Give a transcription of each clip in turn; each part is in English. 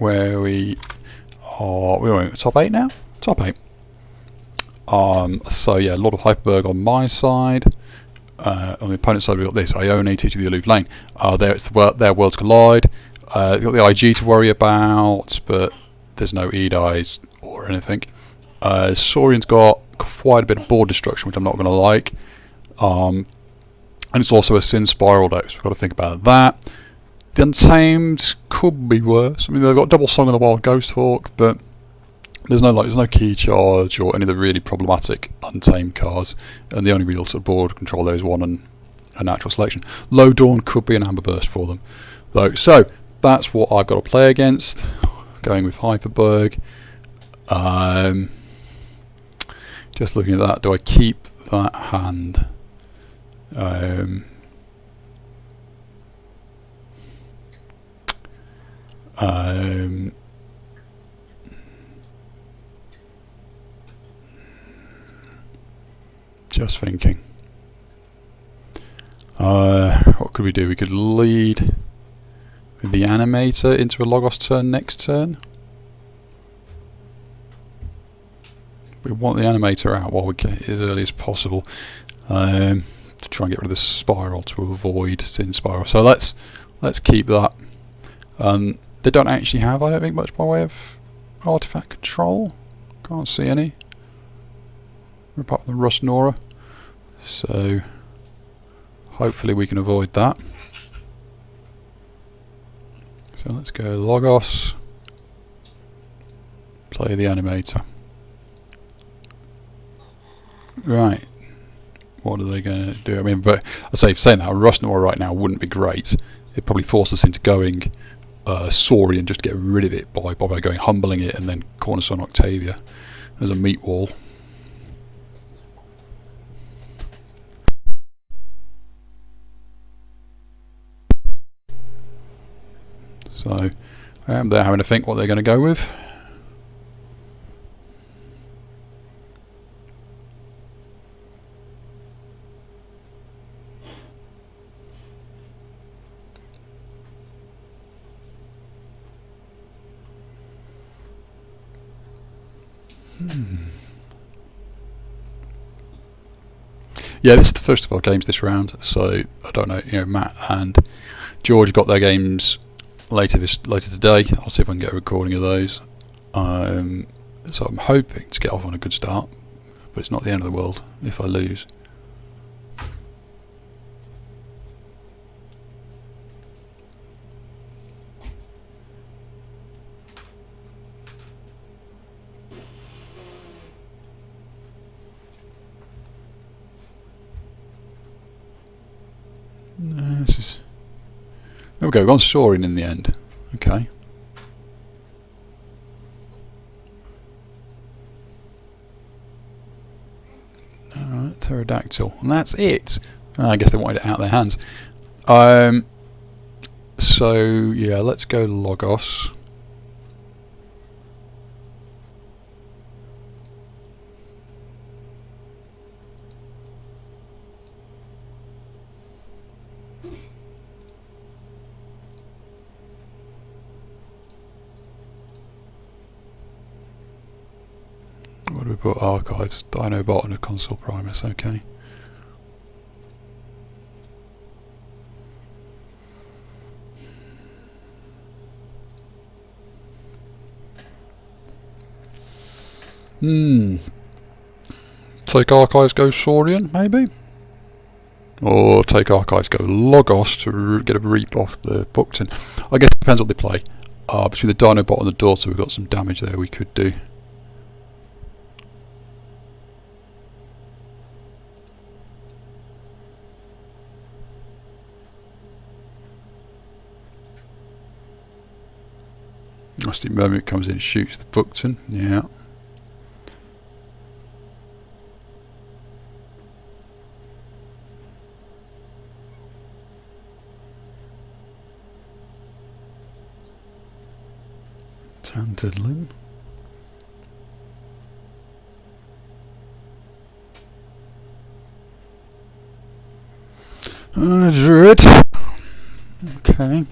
where we are. We're top 8 now. Top 8. So yeah, a lot of Hyperburg on my side. On the opponent's side, we've got this Ione teaching the aloof lane. Their worlds collide. You've got the IG to worry about, but there's no Edis or anything. SAurian's got quite a bit of board destruction, which I'm not going to like. And it's also a Cin-Spiral deck, so we've got to think about that. The Untamed could be worse. I mean, they've got double Song of the Wild Ghost Hawk, but there's no key charge or any of the really problematic Untamed cards, and the only real sort of board control there is one and a natural selection. Low Dawn could be an Amber Burst for them, though. So that's what I've got to play against. Going with Hyperburg. Just looking at that, do I keep that hand? Just thinking. What could we do? We could lead with the animator into a Logos turn next turn. We want the animator out while we get it as early as possible, to try and get rid of the spiral to avoid Cin-Spiral. So let's keep that. They don't actually have, I don't think, much by way of artifact control. Can't see any, apart from the Rust Nora. So hopefully we can avoid that. So let's go Logos, play the animator. Right, what are they going to do? I mean, but I say, saying that, Rust Nora right now wouldn't be great. It'd probably force us into going SAurian just to get rid of it by going humbling it and then Cornerstone Octavia as a meat wall. So they're having to think what they're going to go with. Yeah, this is the first of our games this round, so I don't know. You know, Matt and George got their games later today. I'll see if I can get a recording of those. So I'm hoping to get off on a good start, but it's not the end of the world if I lose. There we go, we've gone SAurian in the end. Okay. Alright, pterodactyl. And that's it. I guess they wanted it out of their hands. So, yeah, let's go Logos. What do we put? Archives, Dinobot and a Console Primus, okay. Take Archives, go SAurian, maybe? Or take Archives, go Logos to get a reap off the Buckton. I guess it depends what they play. Between the Dinobot and the Daughter, we've got some damage there we could do. Rusty Mermaid comes in and shoots the Buckton, yeah. Tantedlin. Druid. Okay.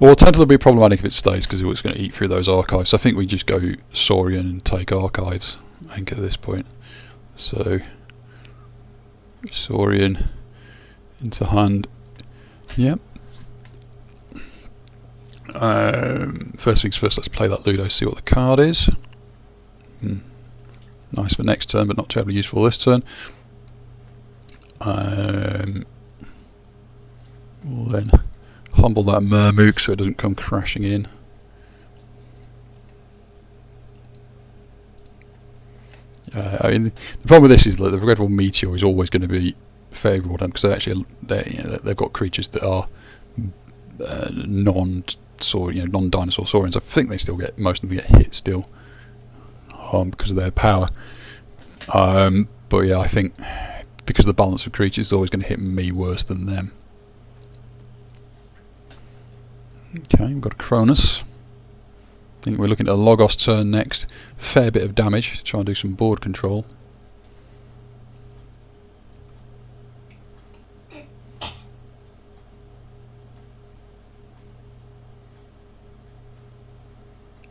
Or alternatively, it'll be problematic if it stays because it's going to eat through those archives. So I think we just go SAurian and take archives, I think, at this point. So SAurian into hand. Yep. First things first, let's play that Ludo, see what the card is. Nice for next turn, but not terribly useful this turn. We'll then humble that Mermook so it doesn't come crashing in. I mean, the problem with this is that the Regrettable Meteor is always going to be favourable to them because they've got creatures that are non-dinosaur saurians. I think they still get, most of them get hit still because of their power. But yeah, I think because of the balance of creatures, it's always going to hit me worse than them. Okay, we've got a Cronus. I think we're looking at a Logos turn next. Fair bit of damage to try and do some board control.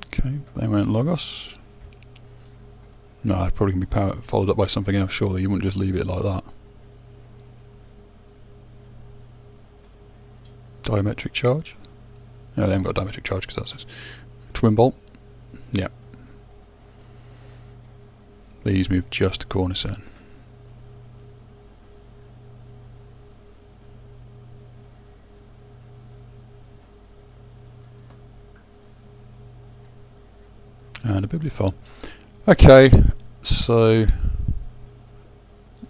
Okay, they went Logos. No, it's probably going to be followed up by something else, surely. You wouldn't just leave it like that. Diametric charge? No, they haven't got diametric charge because that's Twin Bolt. Yep. These move just a cornerstone. And a Bibliophile. Okay, so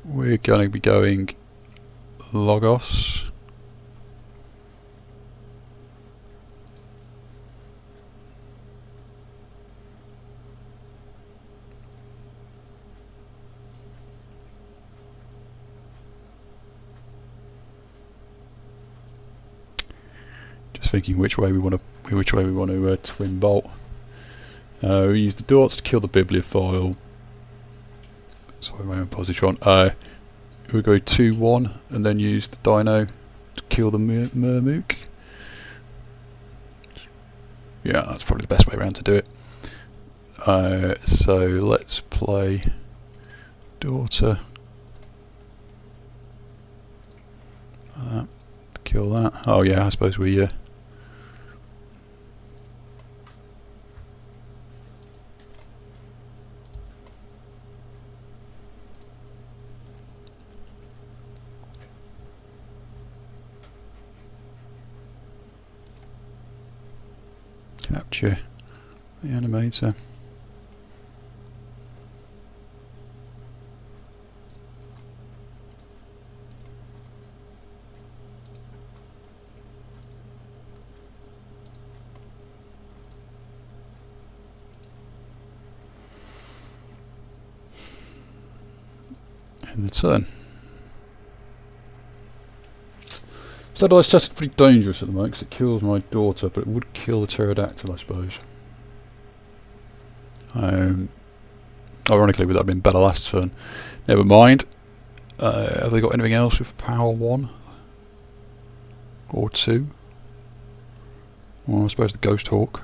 we're going to be going Logos. Just thinking which way we want to twin bolt. We use the darts to kill the Bibliophile. Sorry, my own positron. We go 2-1 and then use the Dino to kill the Mermook. Yeah, that's probably the best way around to do it. So let's play Daughter. Kill that. Oh yeah, I suppose we... capture the animator. And the turn. Satellite's test is pretty dangerous at the moment because it kills my daughter, but it would kill the pterodactyl, I suppose. Ironically, would that have been better last turn? Never mind. Have they got anything else with power 1? Or 2? Well, I suppose the Ghost Hawk.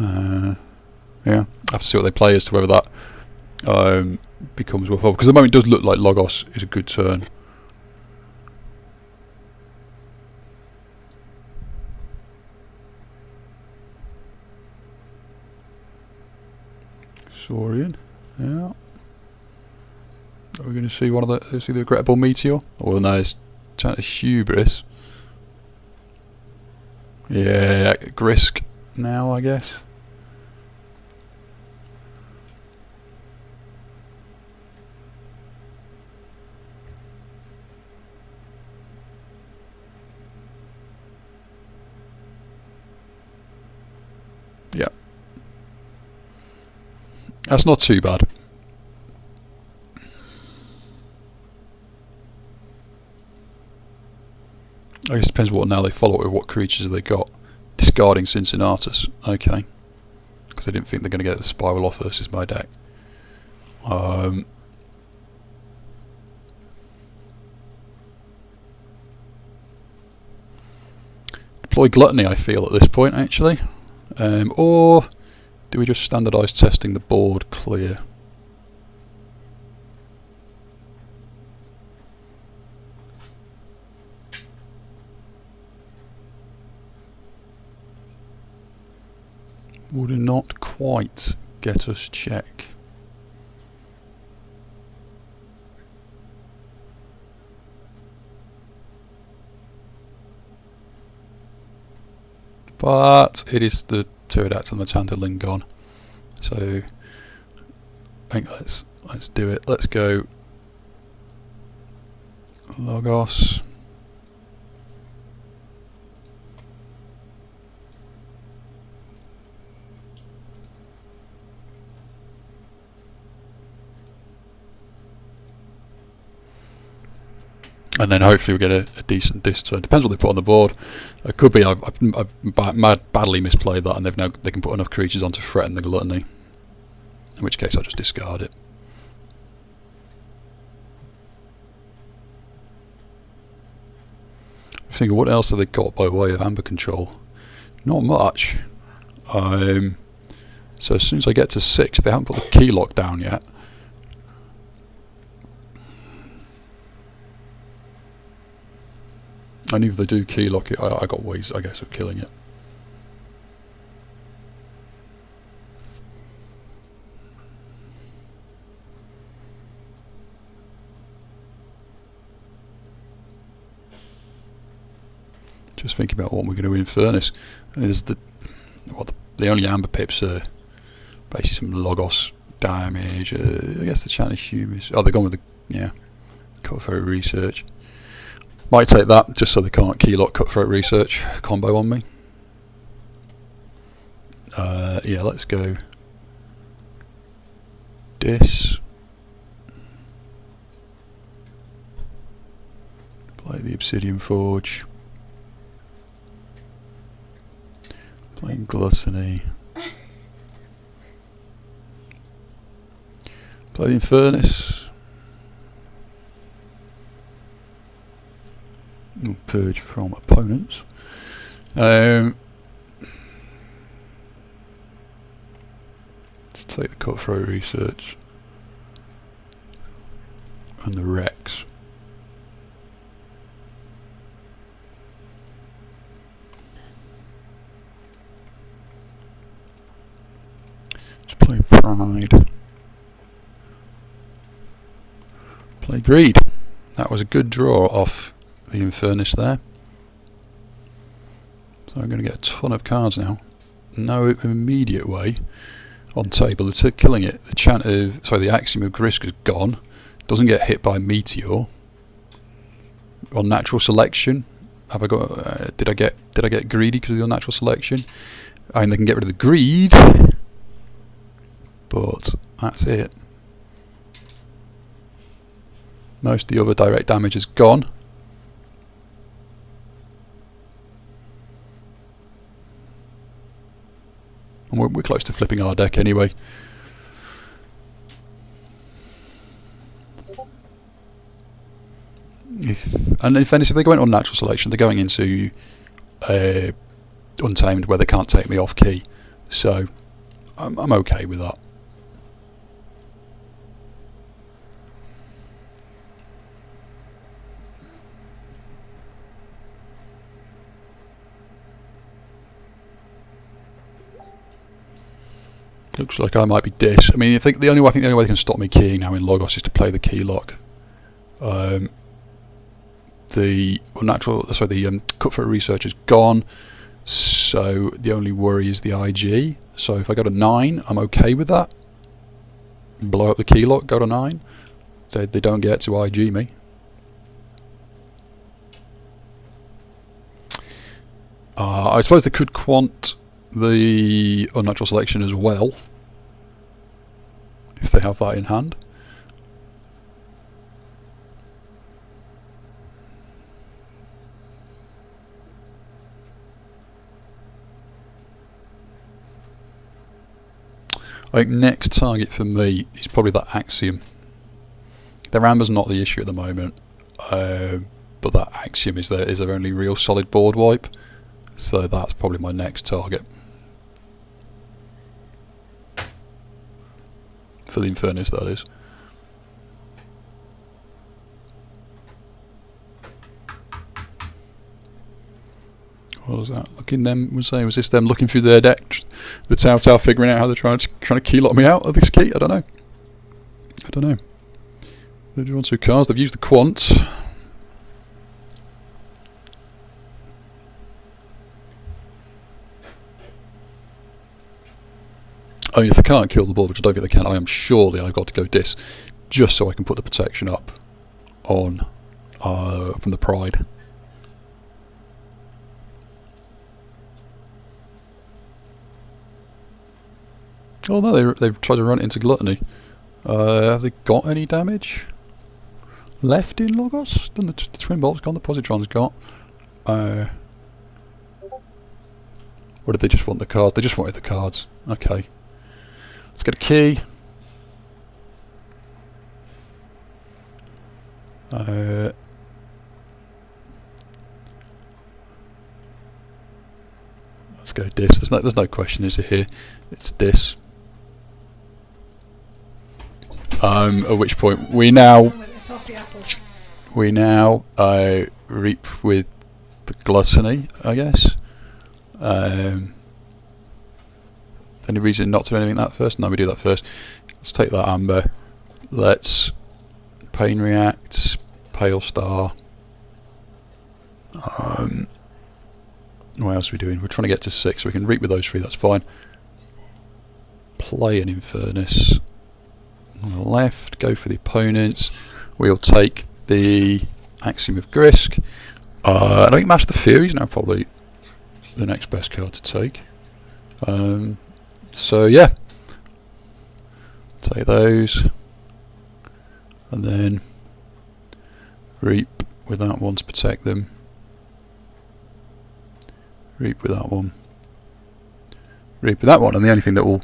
Yeah, I have to see what they play as to whether that becomes worthwhile. Because at the moment it does look like Logos is a good turn. SAurian, yeah. Are we going to see one of the regrettable meteor? Or no, it's hubris. Yeah, Grisk now, I guess. Yeah. That's not too bad. I guess it depends what now they follow it with, what creatures have they got. Discarding Cincinnatus, okay. Because I didn't think they're going to get the Spiral off versus my deck. deploy Gluttony, I feel, at this point, actually. Or do we just standardise testing the board clear? Would not quite get us check. But it is the Pterodactyl and the Tantalin gone. So I think let's do it. Let's go Logos. And then hopefully we get a decent disc. So it depends what they put on the board. It could be I've badly misplayed that, and they can put enough creatures on to threaten the Gluttony. In which case I'll just discard it. I'm thinking, what else have they got by way of amber control? Not much. So as soon as I get to 6, if they haven't put the Keylock down yet. And if they do Keylock it, I got ways, I guess, of killing it. Just thinking about what we're going to do in Furnace. Is the only amber pips are basically some Logos damage. I guess the Chant of Humus. Oh, they're gone with the Cutthroat Research. Might take that just so they can't Keylock Cutthroat Research combo on me. Yeah, let's go Dis. Play the Obsidian Forge. Playing Gluttony. Play the Infernus. Purge from opponents. Let's take the Cutthroat Research and the Rex. Let's play Pride. Play Greed. That was a good draw off the Infernus there. So I'm going to get a ton of cards now. No immediate way on table to killing it. The Axiom of Grisk is gone. Doesn't get hit by Meteor. On natural selection, have I got? Did I get greedy because of the unnatural selection? I mean, they can get rid of the greed, but that's it. Most of the other direct damage is gone. And we're close to flipping our deck anyway. If they go into unnatural selection, they're going into Untamed where they can't take me off key. So I'm okay with that. Looks like I might be Dis. I mean, I think the only way they can stop me keying now in Logos is to play the Keylock. The Cutthroat Research is gone, so the only worry is the IG. So if I go to 9, I'm okay with that. Blow up the Keylock, go to 9. They don't get to IG me. I suppose they could quant the unnatural selection as well, if they have that in hand. I think next target for me is probably that Axiom. Their amber's not the issue at the moment, but that Axiom is their only real solid board wipe. So that's probably my next target for the Infernus, that is. What was that? Looking them was this them looking through their deck, the Tautau figuring out how they're trying to keylock me out of this key? I don't know. I don't know. They've drawn 2 cards. They've used the Quant. I mean, if they can't kill the ball, which I don't think they can, I am surely I've got to go Dis, just so I can put the protection up on from the Pride. Oh no, they've tried to run it into Gluttony. Have they got any damage left in Logos? Then the Twin Bolt's gone, the Positron's got. Or did they just want the cards? They just wanted the cards. Okay. Let's get a key. Let's go Dis. There's no question, is it here? It's Dis. At which point we now reap with the Gluttony, I guess. Any reason not to do anything that first? No, we do that first. Let's take that Amber. Let's Pain React, Pale Star. What else are we doing? We're trying to get to 6, so we can reap with those 3, that's fine. Play an Infernus. On the left, go for the opponents. We'll take the Axiom of Grisk. I think Master the Fury is now probably the next best card to take. So yeah, take those, and then reap with that one to protect them. Reap with that one. Reap with that one, and the only thing that will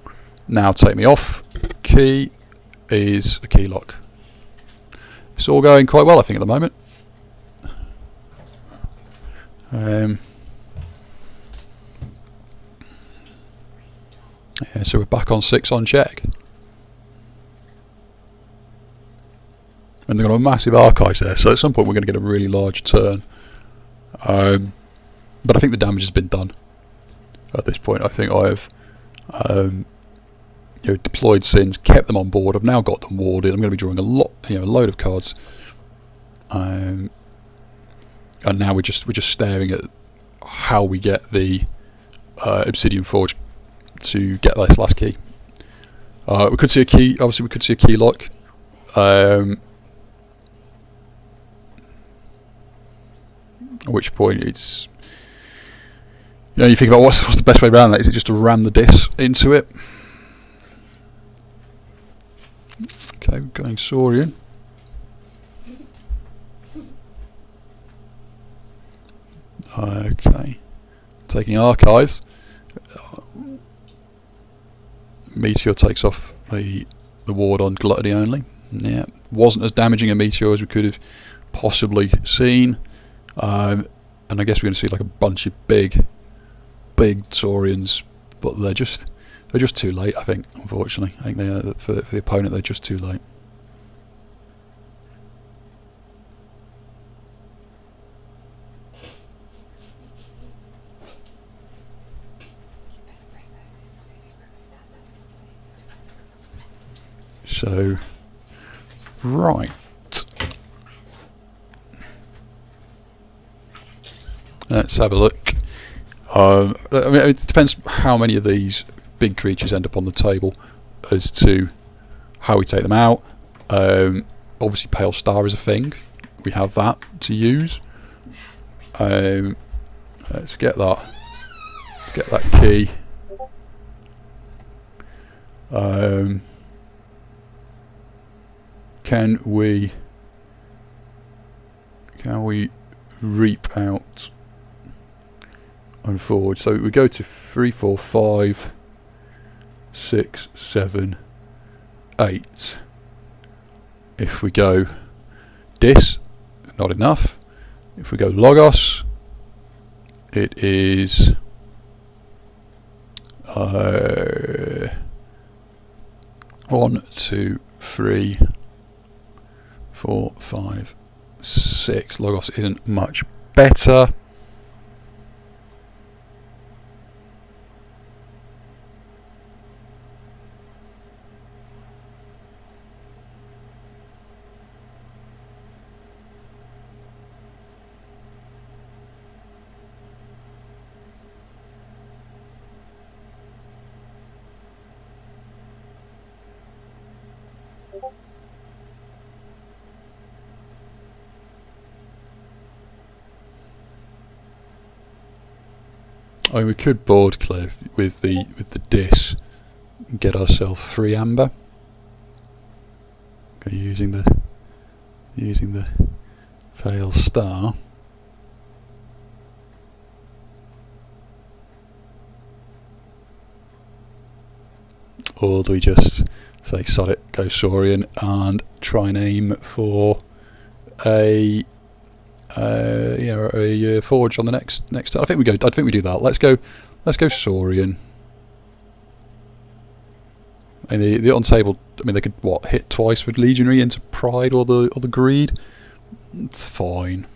now take me off key is a Keylock. It's all going quite well, I think, at the moment. Yeah, so we're back on 6 on check. And they've got a massive archives there, so at some point we're going to get a really large turn. But I think the damage has been done at this point. I think I've deployed Sins, kept them on board. I've now got them warded. I'm going to be drawing a load of cards. And now we're just staring at how we get the Obsidian Forge to get this last key. We could see a key. Obviously, we could see a Keylock. At which point it's, you think about what's the best way around that. Is it just to ram the Dis into it? Okay, we're going SAurian. Okay, taking Archives. Meteor takes off the ward on Gluttony only. Yeah, wasn't as damaging a Meteor as we could have possibly seen. And I guess we're going to see like a bunch of big SAurians, but they're just too late. I think, unfortunately, I think they are, for the opponent, they're just too late. So, right. Let's have a look. I mean, it depends how many of these big creatures end up on the table as to how we take them out. Obviously, Pale Star is a thing. We have that to use. Let's get that. Let's get that key. Can we reap out and forward? So we go to 3, 4, 5, 6, 7, 8. If we go Dis, not enough. If we go Logos, it is 1, 2, 3, 4, 5, 6. Logos isn't much better. I mean, we could board clear with the dis and get ourselves 3 amber. Okay, using the fail star. Or do we just say sod it, go SAurian and try and aim for a forge on the next turn? I think we do that. Let's go SAurian. And the untabled, I mean, they could hit twice with legionary into pride or the greed. It's fine.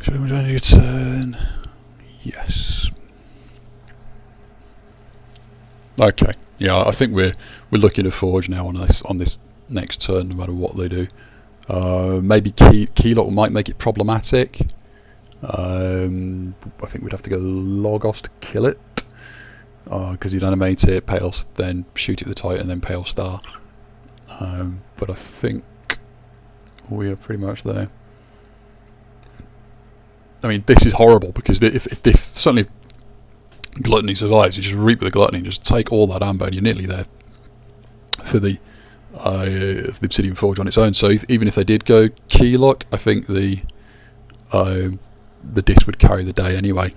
So we're going to turn. Yes. Okay. Yeah, I think we're looking to forge now on this next turn, no matter what they do. Maybe Keylock might make it problematic. I think we'd have to go Logos to kill it, because you'd animate it, Pale, then shoot it with the Titan, then Pale Star. But I think we are pretty much there. I mean, this is horrible, because if certainly Gluttony survives, you just reap with the Gluttony and just take all that amber and you're nearly there for the Obsidian Forge on its own. So even if they did go Keylock, I think the disc would carry the day anyway.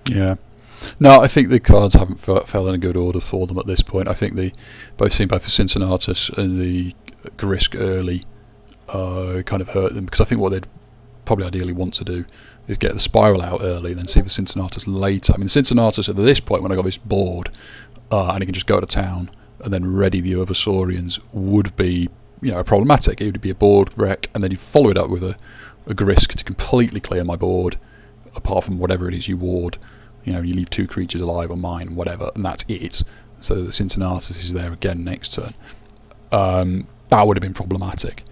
Yeah. No, I think the cards haven't fell in a good order for them at this point. I think both the Cincinnatus and the Grisk early kind of hurt them, because I think what they'd probably ideally want to do is get the Spiral out early and then see the Cincinnatus later. I mean, the Cincinnatus at this point, when I got this board, and he can just go to town and then ready the other Saurians, would be, problematic. It would be a board wreck, and then you follow it up with a Grisk to completely clear my board, apart from whatever it is you ward. You leave 2 creatures alive on mine, whatever, and that's it. So the Cincinnatus is there again next turn. That would have been problematic,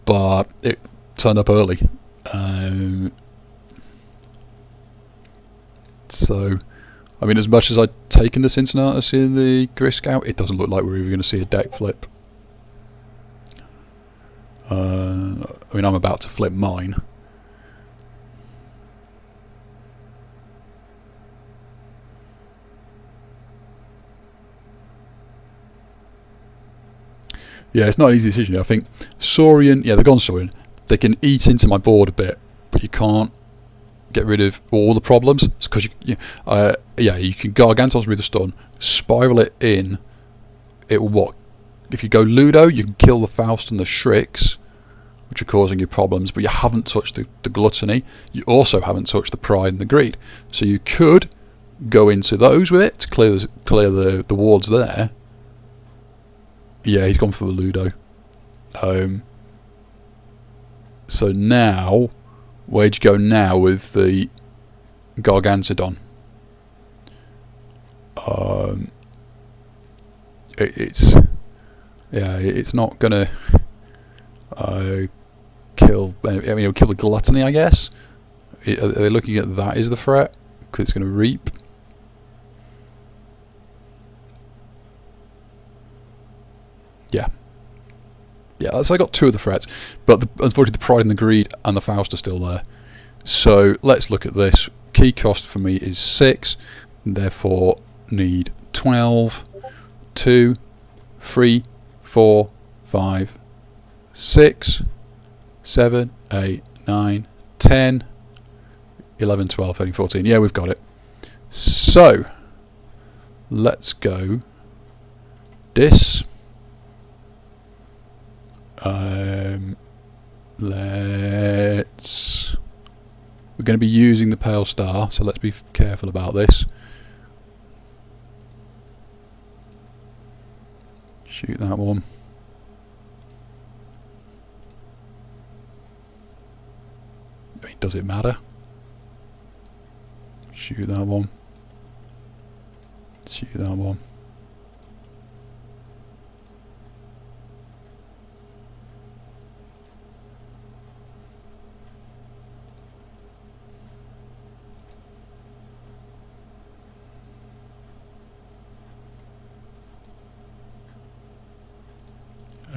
but it turned up early. So, I mean, as much as I'd taken the Cincinnatus in the Grisk out, it doesn't look like we're even going to see a deck flip. I mean, I'm about to flip mine. Yeah, it's not an easy decision. I think SAurian, they've gone SAurian. They can eat into my board a bit, but you can't get rid of all the problems. Because you can Gargantos with a stun, spiral it in it will what? If you go Ludo, you can kill the Faust and the Shrix, which are causing you problems, but you haven't touched the Gluttony. You also haven't touched the Pride and the Greed. So you could go into those with it to clear the wards there. Yeah, he's gone for the Ludo. So now, where'd you go now with the Gargantodon? It's not gonna kill. I mean, it'll kill the Gluttony, I guess. Are they looking at that as the threat? Because it's going to reap. Yeah, so I got 2 of the threats, but unfortunately the Pride and the Greed and the Faust are still there. So let's look at this. Key cost for me is 6, therefore need 12, 2, 3, 4, 5, 6, 7, 8, 9, 10, 11, 12, 13, 14. Yeah, we've got it. So let's go this. We're going to be using the Pale Star, so let's be careful about this. Shoot that one. I mean, does it matter? Shoot that one. Shoot that one.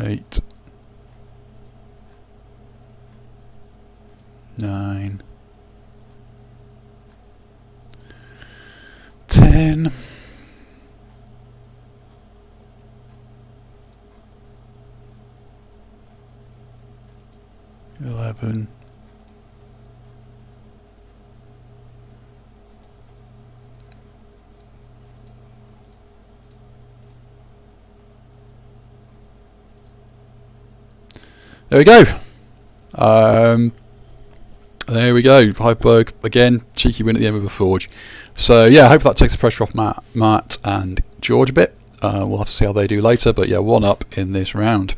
Eight, 9, 10, 11, 12. There we go. There we go. Hyperburg again, cheeky win at the end of the Forge. So yeah, I hope that takes the pressure off Matt and George a bit. We'll have to see how they do later, but yeah, 1 up in this round.